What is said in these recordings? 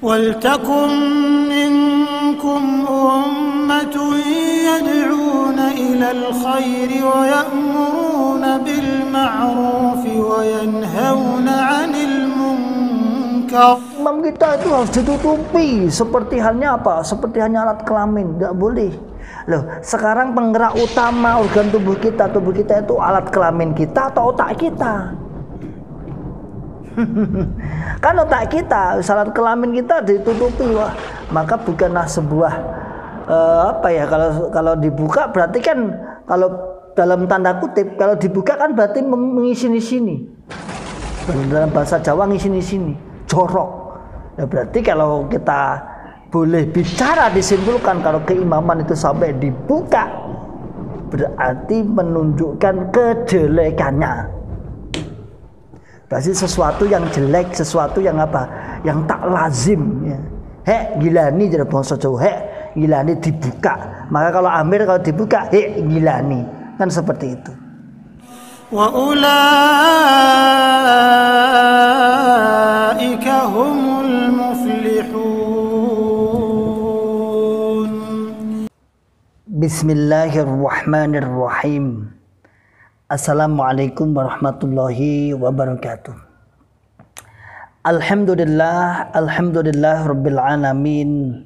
وَلْتَكُنْ مِنْكُمْ أُمَّةٌ يَدْعُونَ إِلَى الْخَيْرِ وَيَأْمُرُونَ بِالْمَعْرُوفِ وَيَنْهَوْنَ عَنِ الْمُنْكَرِ. Imam kita itu harus ditutupi seperti halnya apa? Seperti hanya alat kelamin, tidak boleh. Loh, sekarang penggerak utama organ tubuh kita itu alat kelamin kita atau otak kita? Kan otak kita, alat kelamin kita ditutupi, wah, maka bukanlah sebuah kalau dibuka berarti kan, kalau dalam tanda kutip, kalau dibuka kan berarti mengisi di sini. Dalam bahasa Jawa ngisi di sini, jorok. Ya berarti kalau kita boleh bicara disimpulkan kalau keimaman itu sampai dibuka berarti menunjukkan kejelekannya. Berarti sesuatu yang jelek, sesuatu yang apa? Yang tak lazim ya. Gilani jadi bahasa Jawa, gilani dibuka. Maka kalau Amir kalau dibuka, gilani. Kan seperti itu. Wa ulaika humul muflihun. Bismillahirrahmanirrahim. Assalamualaikum warahmatullahi wabarakatuh. Alhamdulillah rabbil alamin.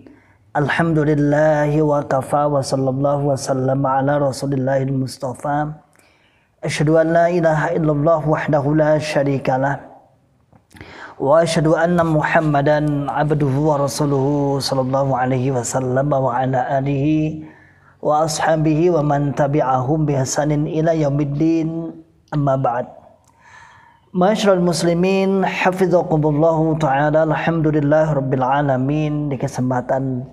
Alhamdulillahi wa kafa wa sallallahu wa sallam ala rasulillahil mustafa. Asyhadu an la ilaha illallah wahdahu la syarikalah. Wa asyhadu anna Muhammadan abduhu wa rasuluhu sallallahu alaihi wasallam wa ala alihi wa ashabihi wa man tabi'ahum bi ihsanin ila yaumiddin, amma ba'd. Ma'asyiral muslimin, hafizakumullah ta'ala. Alhamdulillah rabbil alamin. Di kesempatan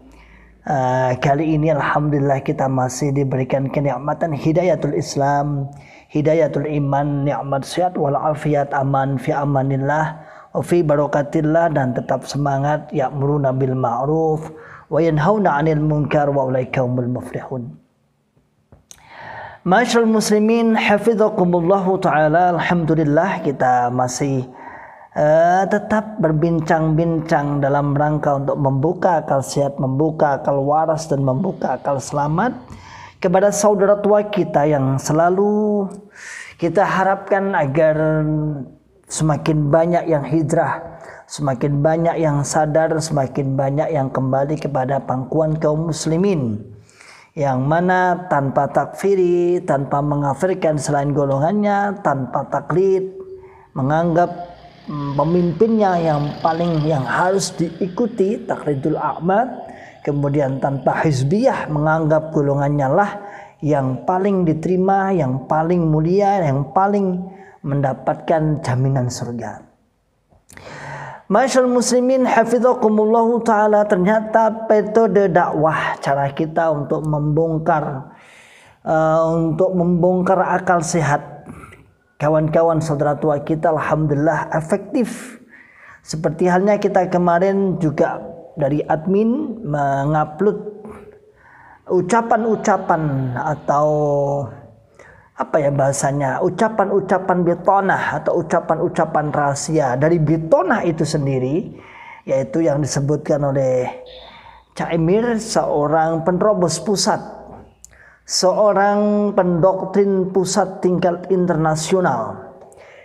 kali ini alhamdulillah kita masih diberikan kenikmatan hidayatul Islam, hidayatul iman, nikmat sehat wal afiat, aman fi amanillah wa fi barakatillah, dan tetap semangat ya'muruna bil ma'ruf wa yanhauna 'anil munkar wa ulaika humul muflihun. Ma'asyiral muslimin, hafizakumullahu ta'ala. Alhamdulillah kita masih tetap berbincang-bincang dalam rangka untuk membuka akal sehat, membuka akal waras, dan membuka akal selamat kepada saudara tua kita yang selalu kita harapkan agar semakin banyak yang hijrah, semakin banyak yang sadar, semakin banyak yang kembali kepada pangkuan kaum muslimin, yang mana tanpa takfiri, tanpa mengafirkan selain golongannya, tanpa taklid, menganggap pemimpinnya yang harus diikuti, taklidul a'mad, kemudian tanpa hizbiyah, menganggap golongannya lah yang paling diterima, yang paling mulia, yang paling mendapatkan jaminan surga. Ma'asyiral muslimin, hafizakumullahu ta'ala, ternyata metode dakwah, cara kita untuk membongkar akal sehat kawan-kawan saudara tua kita, alhamdulillah efektif. Seperti halnya kita kemarin juga dari admin mengupload ucapan-ucapan atau ucapan-ucapan bitonah atau ucapan-ucapan rahasia dari bitonah itu sendiri, yaitu yang disebutkan oleh Cak Emir, seorang penerobos pusat, seorang pendoktrin pusat tingkat internasional,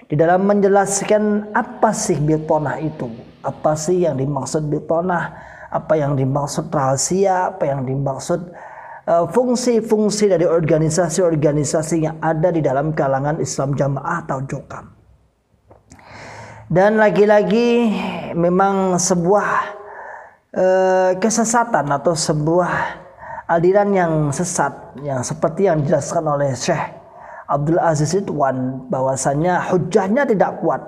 di dalam menjelaskan apa sih bitonah itu, apa sih yang dimaksud bitonah, apa yang dimaksud rahasia, apa yang dimaksud fungsi-fungsi dari organisasi-organisasi yang ada di dalam kalangan Islam Jamaah atau Jokam. Dan lagi-lagi memang sebuah kesesatan atau sebuah aliran yang sesat, yang seperti yang dijelaskan oleh Syekh Abdul Aziz Ridwan, bahwasannya hujahnya tidak kuat.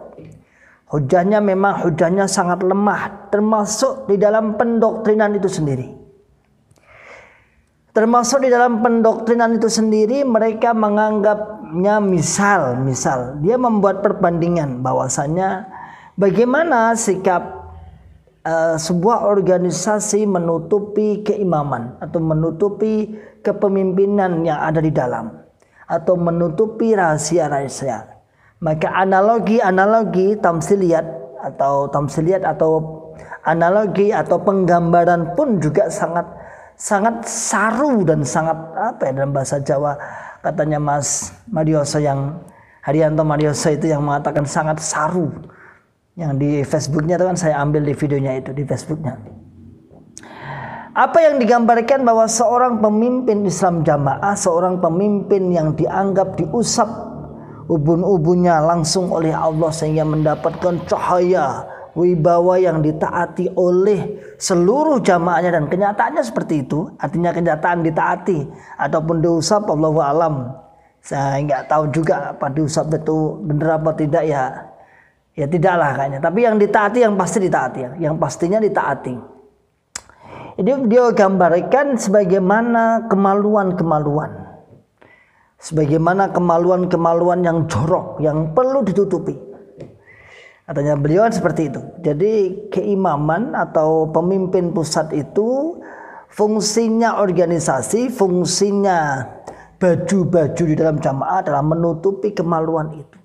Hujahnya sangat lemah, termasuk di dalam pendoktrinan itu sendiri. Termasuk di dalam pendoktrinan itu sendiri, mereka menganggapnya misal dia membuat perbandingan bahwasannya bagaimana sikap sebuah organisasi menutupi keimaman atau menutupi kepemimpinan yang ada di dalam, atau menutupi rahasia-rahasia. Maka analogi tamsiliat atau analogi atau penggambaran pun juga sangat saru dan sangat dalam bahasa Jawa katanya Mas Marioso Haryanto Marioso itu yang mengatakan sangat saru. Yang di Facebooknya itu kan saya ambil di videonya itu di Facebooknya. Apa yang digambarkan bahwa seorang pemimpin Islam jamaah, seorang pemimpin yang dianggap diusap ubun-ubunnya langsung oleh Allah sehingga mendapatkan cahaya wibawa yang ditaati oleh seluruh jamaahnya, dan kenyataannya seperti itu. Artinya kenyataan ditaati ataupun diusap, Allahu alam. Saya nggak tahu juga apa diusap itu benar apa tidak ya tidaklah kayaknya. Tapi yang ditaati yang pasti ditaati ya. Yang pastinya ditaati. Jadi dia gambarkan sebagaimana kemaluan-kemaluan. Sebagaimana kemaluan-kemaluan yang jorok, yang perlu ditutupi. Katanya beliau seperti itu. Jadi keimaman atau pemimpin pusat itu fungsinya organisasi, fungsinya baju-baju di dalam jamaah adalah menutupi kemaluan itu.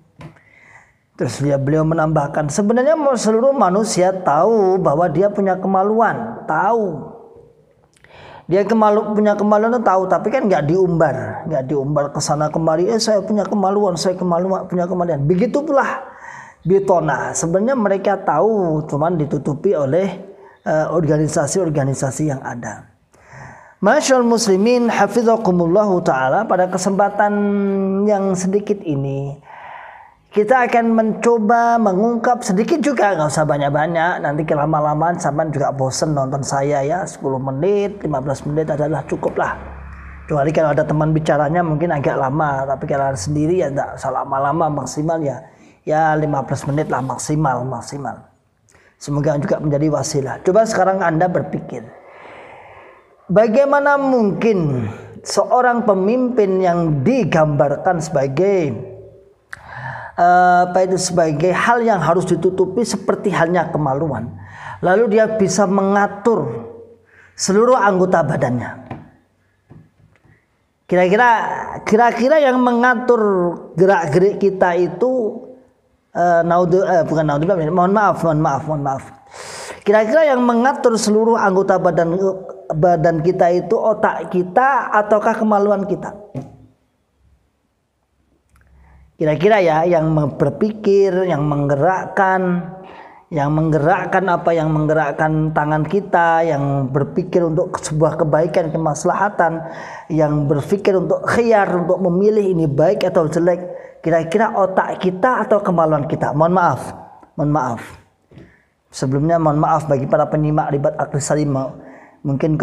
Terus beliau menambahkan, sebenarnya seluruh manusia tahu bahwa dia punya kemaluan, tahu. Dia punya kemaluan itu tahu, tapi kan nggak diumbar ke sana kemari. Saya punya kemaluan, punya kemaluan. Begitu pula bitona. Sebenarnya mereka tahu, cuman ditutupi oleh organisasi-organisasi yang ada. Masyaallah muslimin hafizakumullahu taala, pada kesempatan yang sedikit ini kita akan mencoba mengungkap sedikit juga, nggak usah banyak-banyak. Nanti lama-lamaan sampean juga bosen nonton saya ya, 10 menit, 15 menit adalah cukup lah. Kecuali kalau ada teman bicaranya mungkin agak lama, tapi kalau sendiri ya tidak usah lama-lama, maksimal ya 15 menit lah maksimal. Semoga juga menjadi wasilah. Coba sekarang Anda berpikir, bagaimana mungkin seorang pemimpin yang digambarkan sebagai sebagai hal yang harus ditutupi seperti halnya kemaluan, lalu dia bisa mengatur seluruh anggota badannya. Kira-kira yang mengatur gerak-gerik kita itu mohon maaf. Kira-kira yang mengatur seluruh anggota badan kita itu otak kita ataukah kemaluan kita? Kira-kira ya, yang berpikir, yang menggerakkan apa, yang menggerakkan tangan kita, yang berpikir untuk sebuah kebaikan, kemaslahatan, yang berpikir untuk khiyar, untuk memilih ini baik atau jelek, kira-kira otak kita atau kemaluan kita? Mohon maaf. Sebelumnya mohon maaf bagi para penyimak Ribat Akhlak Salim. Mungkin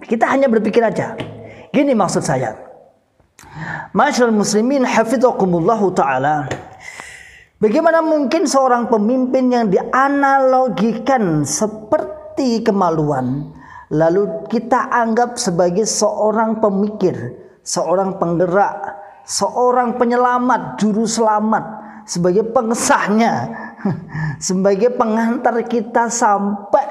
kita hanya berpikir aja. Gini maksud saya. Masyaallah muslimin hafizakumullahu taala. Bagaimana mungkin seorang pemimpin yang dianalogikan seperti kemaluan lalu kita anggap sebagai seorang pemikir, seorang penggerak, seorang penyelamat, juru selamat, sebagai pengesahnya, sebagai pengantar kita sampai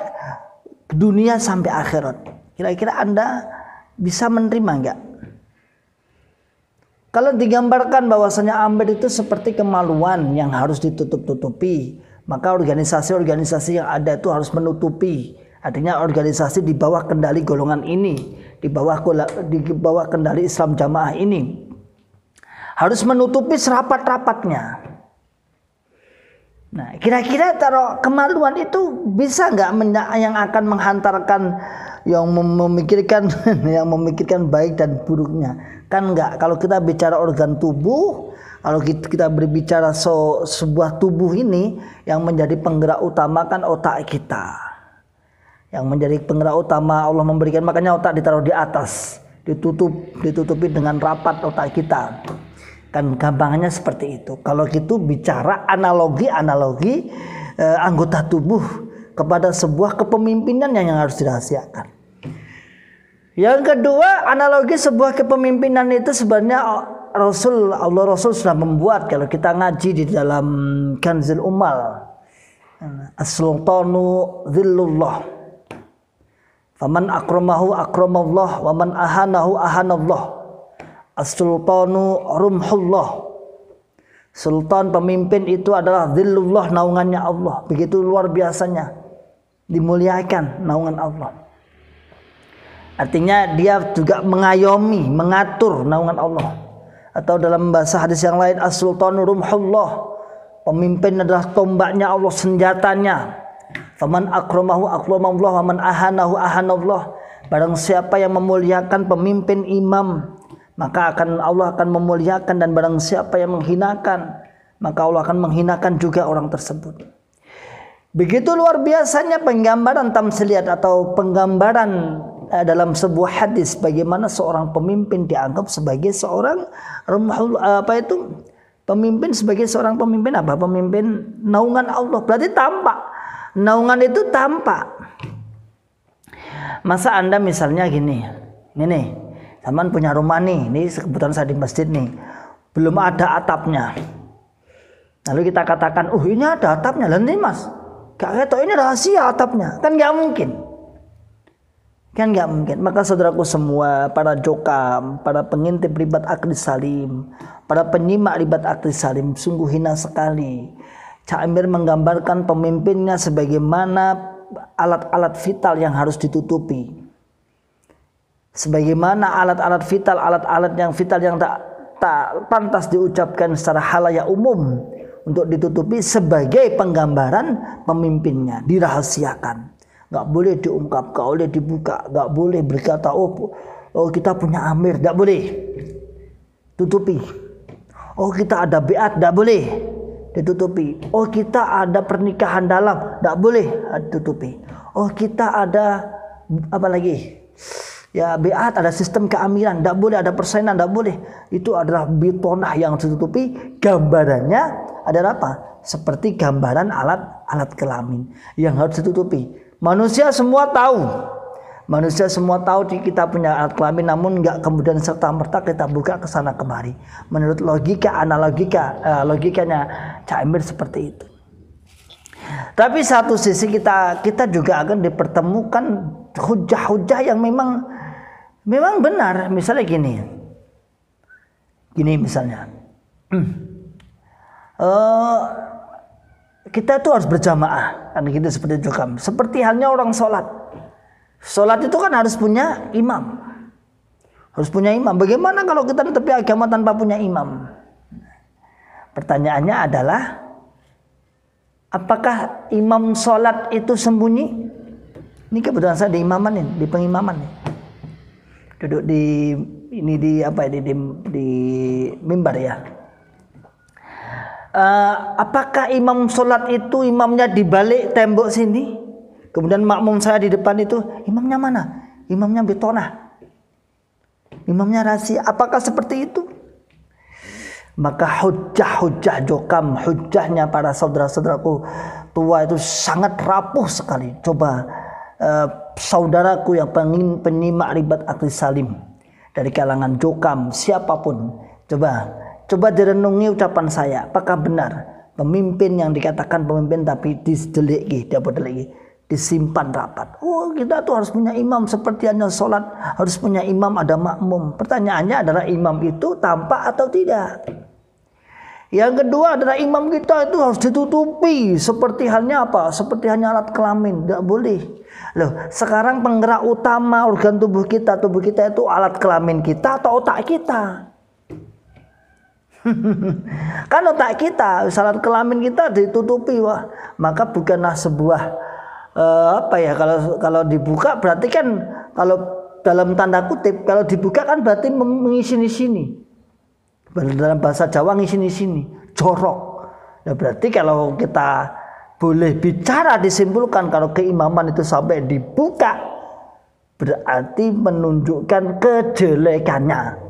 dunia, sampai akhirat. Kira-kira Anda bisa menerima enggak? Kalau digambarkan bahwasanya Amir itu seperti kemaluan yang harus ditutup-tutupi, maka organisasi-organisasi yang ada itu harus menutupi. Artinya organisasi di bawah kendali golongan ini, di bawah kendali Islam jamaah ini harus menutupi serapat-rapatnya. Nah, kira-kira taruh kemaluan itu bisa nggak yang akan menghantarkan yang memikirkan baik dan buruknya? Kan enggak. Kalau kita bicara organ tubuh, kalau kita berbicara sebuah tubuh ini, yang menjadi penggerak utama kan otak kita. Yang menjadi penggerak utama Allah memberikan, makanya otak ditaruh di atas, ditutupi dengan rapat otak kita. Kan gampangnya seperti itu. Kalau gitu bicara analogi anggota tubuh kepada sebuah kepemimpinan yang harus dirahasiakan. Yang kedua, analogi sebuah kepemimpinan itu sebenarnya Allah Rasul sudah membuat. Kalau kita ngaji di dalam Kanzul Ummal, As-Sultanu Dhillullah, faman akramahu akramallah, waman ahanahu ahanallah. As-Sultanu Rumhullah. Sultan pemimpin itu adalah Dhillullah, naungannya Allah. Begitu luar biasanya. dimuliakan naungan Allah. Artinya dia juga mengayomi, mengatur naungan Allah. Atau dalam bahasa hadis yang lain, as-sultanu rumhullah, pemimpin adalah tombaknya Allah, senjatanya. Faman akramahu akramallah, wa man ahanahu ahanallah. Barang siapa yang memuliakan pemimpin imam, maka Allah akan memuliakan, dan barang siapa yang menghinakan, maka Allah akan menghinakan juga orang tersebut. Begitu luar biasanya penggambaran tamsiliyat atau penggambaran dalam sebuah hadis bagaimana seorang pemimpin dianggap sebagai seorang pemimpin, sebagai seorang pemimpin apa? Pemimpin naungan Allah. Berarti tampak. Naungan itu tampak. Masa Anda misalnya gini, ini nih, teman punya rumah nih, ini kebetulan saya di masjid nih, belum ada atapnya. Lalu kita katakan, ini ada atapnya, lah nih mas, gak ketok, ini rahasia atapnya, kan gak mungkin. Kan gak mungkin. Maka saudaraku semua, para jokam, para pengintip ribat akli salim, para penyimak ribat akli salim, sungguh hina sekali. Cak Emir menggambarkan pemimpinnya sebagaimana alat-alat vital yang harus ditutupi. Sebagaimana alat-alat vital, alat-alat yang vital yang tak pantas diucapkan secara halayak umum untuk ditutupi sebagai penggambaran pemimpinnya, dirahasiakan. Gak boleh diungkap, gak boleh dibuka, gak boleh berkata oh kita punya amir, gak boleh tutupi. Oh kita ada beat, gak boleh ditutupi. Oh kita ada pernikahan dalam, gak boleh ditutupi. Oh kita ada apa lagi? Ya beat, ada sistem keamiran, gak boleh ada persaingan, gak boleh. Itu adalah bitonah yang ditutupi. Gambarannya adalah apa? Seperti gambaran alat kelamin yang harus ditutupi. Manusia semua tahu kita punya alat kelamin, namun nggak kemudian serta-merta kita buka ke sana kemari. Menurut logikanya Cak Emir seperti itu. Tapi satu sisi kita juga akan dipertemukan hujah-hujah yang memang benar. Misalnya gini misalnya, kita tuh harus berjamaah, kan gitu, seperti itu kan. Seperti halnya orang sholat. Sholat itu kan harus punya imam. Bagaimana kalau kita netepi agama tanpa punya imam? Pertanyaannya adalah, apakah imam sholat itu sembunyi? Ini kebetulan saya di imaman nih, di pengimaman nih. Duduk di mimbar ya. Apakah imam sholat itu imamnya di balik tembok sini, kemudian makmum saya di depan itu, imamnya mana? Imamnya betonah, imamnya rahasia. Apakah seperti itu? Maka hujah jokam, hujahnya para saudara-saudaraku tua itu sangat rapuh sekali. Coba saudaraku yang penyimak ribat akli salim dari kalangan jokam siapapun, coba direnungi ucapan saya. Apakah benar pemimpin yang dikatakan pemimpin tapi disimpan rapat? Oh kita tuh harus punya imam, seperti hanya sholat harus punya imam, ada makmum. Pertanyaannya adalah imam itu tampak atau tidak? Yang kedua adalah imam kita itu harus ditutupi, seperti halnya apa? Seperti hanya alat kelamin, tidak boleh. Loh, sekarang penggerak utama organ tubuh kita itu alat kelamin kita atau otak kita? Kan otak kita, alat kelamin kita ditutupi, wah, maka bukanlah sebuah kalau dibuka berarti kan, kalau dalam tanda kutip, kalau dibuka kan berarti mengisi sini. Dalam bahasa Jawa ngisi sini, jorok. Ya berarti kalau kita boleh bicara disimpulkan kalau keimaman itu sampai dibuka berarti menunjukkan kejelekannya.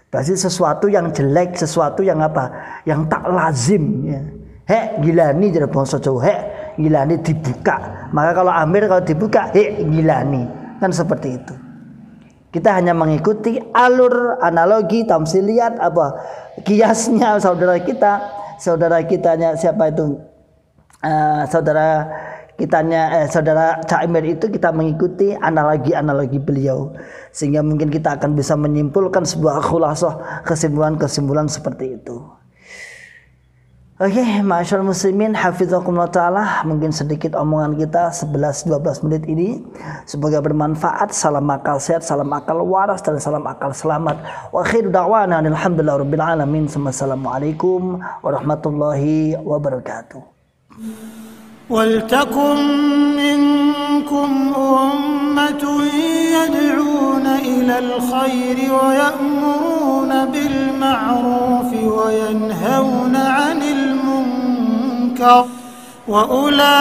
Berarti sesuatu yang jelek, sesuatu yang apa? Yang tak lazim ya. Gilani jadi bahasa Jawa, gilani dibuka. Maka kalau amir kalau dibuka, gilani. Kan seperti itu. Kita hanya mengikuti alur analogi tamsiliyat kiasnya saudara kitanya siapa itu? Saudara Cak Emir itu kita mengikuti analogi beliau, sehingga mungkin kita akan bisa menyimpulkan sebuah khulasah, kesimpulan seperti itu. Oke, masyaallah muslimin, hafizakumullah ta'ala. Mungkin sedikit omongan kita 11-12 menit ini semoga bermanfaat. Salam akal sehat, salam akal waras, dan salam akal selamat. Wa akhiru da'wana alhamdulillah rabbil alamin. Assalamualaikum warahmatullahi wabarakatuh. ولتكن منكم أمة يدعون إلى الخير ويأمرون بالمعروف وينهون عن المنكر وأولئك